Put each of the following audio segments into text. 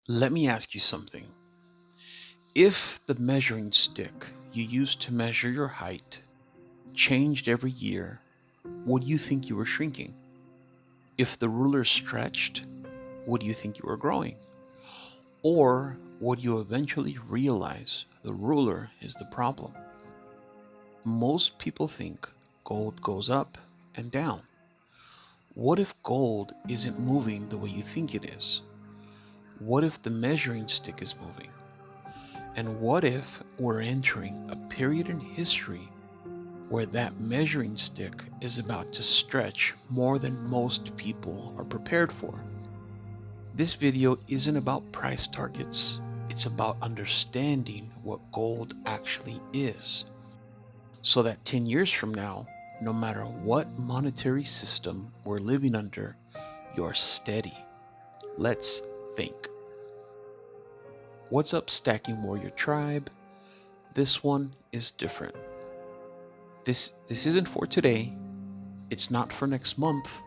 Let me ask you something. If the measuring stick you used to measure your height changed every year, would you think you were shrinking? If the ruler stretched, would you think you were growing? Or would you eventually realize the ruler is the problem? Most people think gold goes up and down. What if gold isn't moving the way you think it is? What if the measuring stick is moving? And what if we're entering a period in history where that measuring stick is about to stretch more than most people are prepared for? This video isn't about price targets, it's about understanding what gold actually is, so that 10 years from now, no matter what monetary system we're living under, you're steady. Let's think. What's up, Stacking Warrior Tribe? This one is different. This isn't for today, it's not for next month,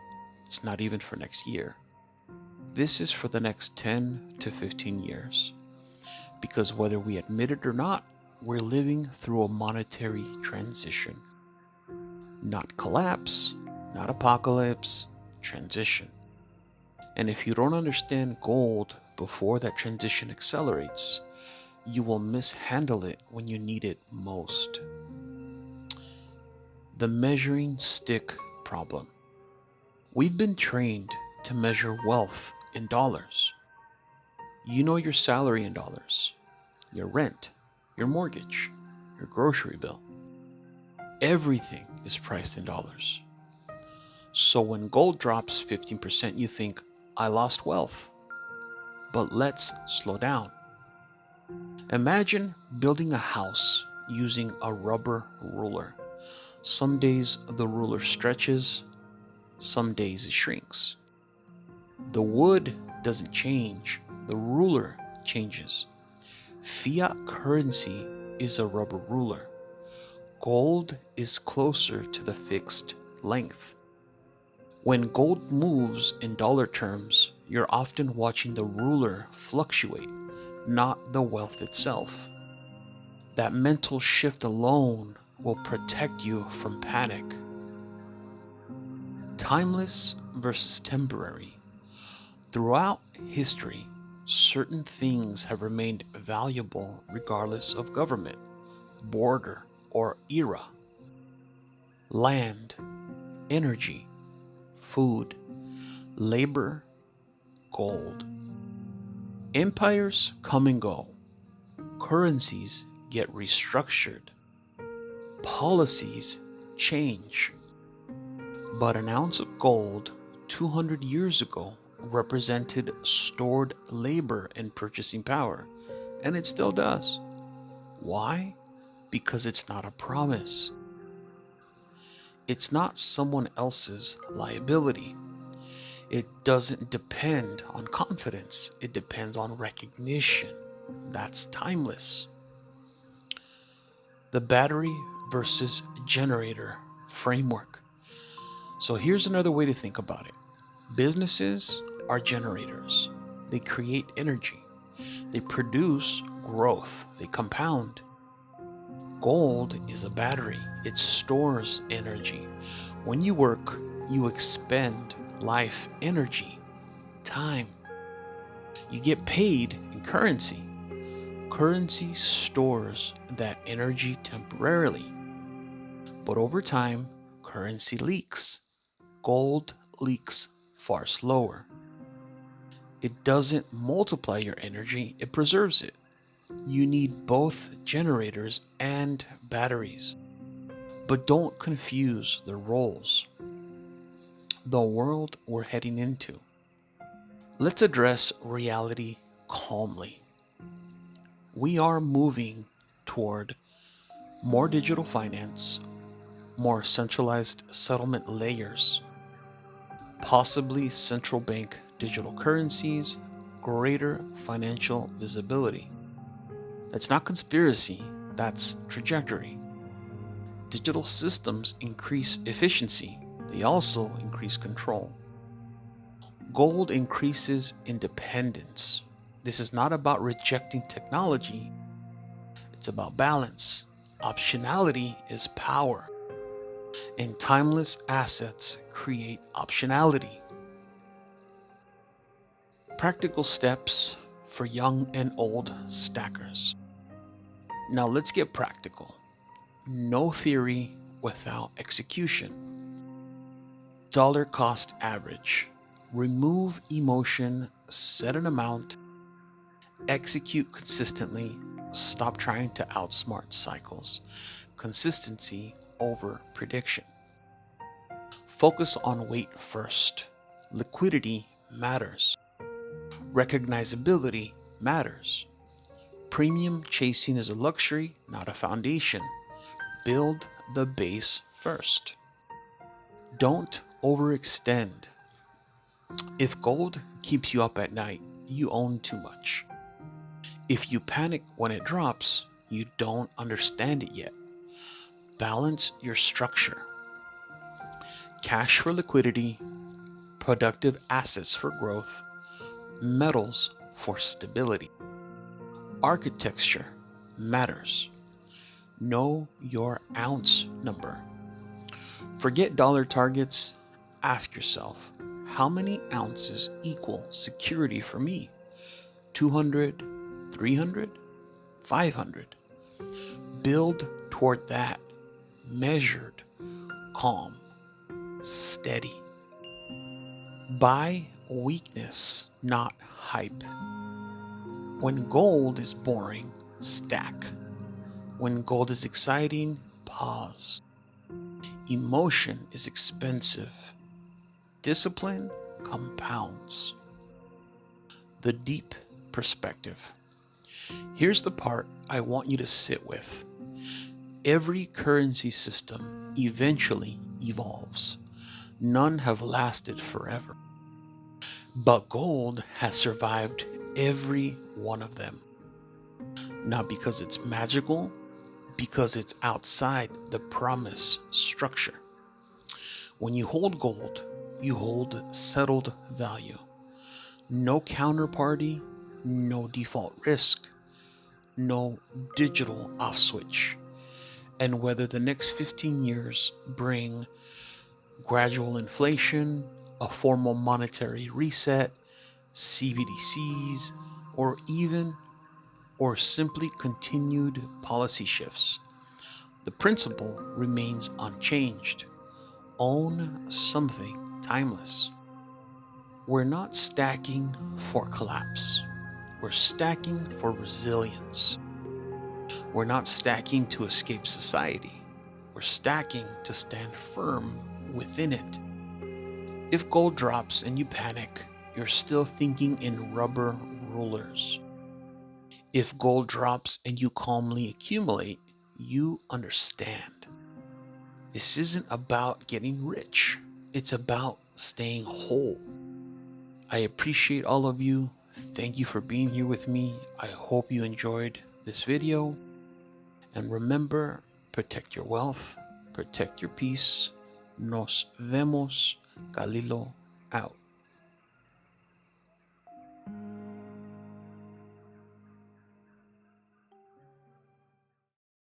it's not even for next year. This is for the next 10 to 15 years. Because whether we admit it or not, we're living through a monetary transition. Not collapse, not apocalypse, transition. And if you don't understand gold before that transition accelerates, you will mishandle it when you need it most. The measuring stick problem. We've been trained to measure wealth in dollars. You know your salary in dollars, your rent, your mortgage, your grocery bill. Everything is priced in dollars. So when gold drops 15%, you think, I lost wealth. But let's slow down. Imagine building a house using a rubber ruler. Some days the ruler stretches, some days it shrinks. The wood doesn't change, the ruler changes. Fiat currency is a rubber ruler. Gold is closer to the fixed length. When gold moves in dollar terms, you're often watching the ruler fluctuate, not the wealth itself. That mental shift alone will protect you from panic. Timeless versus temporary. Throughout history, certain things have remained valuable regardless of government, border, or era. Land, energy, food, labor, gold. Empires come and go. Currencies get restructured. Policies change. But an ounce of gold 200 years ago represented stored labor and purchasing power, and it still does. Why? Because it's not a promise. It's not someone else's liability. It doesn't depend on confidence. It depends on recognition. That's timeless. The battery versus generator framework. So here's another way to think about it. Businesses are generators. They create energy. They produce growth. They compound. Gold is a battery. It stores energy. When you work, you expend life energy, time. You get paid in currency. Currency stores that energy temporarily. But over time, currency leaks. Gold leaks far slower. It doesn't multiply your energy, it preserves it. You need both generators and batteries. But don't confuse the roles. The world we're heading into. Let's address reality calmly. We are moving toward more digital finance, more centralized settlement layers, possibly central bank digital currencies, greater financial visibility. That's not conspiracy, that's trajectory. Digital systems increase efficiency, they also increase control. Gold increases independence. This is not about rejecting technology, it's about balance. Optionality is power, and timeless assets create optionality. Practical steps for young and old stackers. Now let's get practical. No theory without execution. Dollar cost average. Remove emotion, set an amount, execute consistently, stop trying to outsmart cycles. Consistency over prediction. Focus on weight first. Liquidity matters. Recognizability matters. Premium chasing is a luxury, not a foundation. Build the base first. Don't overextend. If gold keeps you up at night, you own too much. If you panic when it drops, you don't understand it yet. Balance your structure. Cash for liquidity, productive assets for growth, metals for stability. Architecture matters. Know your ounce number. Forget dollar targets. Ask yourself, how many ounces equal security for me? 200, 300, 500. Build toward that. Measured, calm, steady. Buy weakness, not hype. When gold is boring, stack. When gold is exciting, pause. Emotion is expensive. Discipline compounds. The deep perspective. Here's the part I want you to sit with. Every currency system eventually evolves. None have lasted forever. But gold has survived every one of them. Not because it's magical, because it's outside the promise structure. When you hold gold, you hold settled value. No counterparty, no default risk, no digital off switch. And whether the next 15 years bring gradual inflation, a formal monetary reset, CBDCs, or simply continued policy shifts, the principle remains unchanged. Own something timeless. We're not stacking for collapse. We're stacking for resilience. We're not stacking to escape society. We're stacking to stand firm within it. If gold drops and you panic, you're still thinking in rubber rulers. If gold drops and you calmly accumulate, you understand. This isn't about getting rich. It's about staying whole. I appreciate all of you. Thank you for being here with me. I hope you enjoyed this video. And remember, protect your wealth, protect your peace. Nos vemos. Galilo out.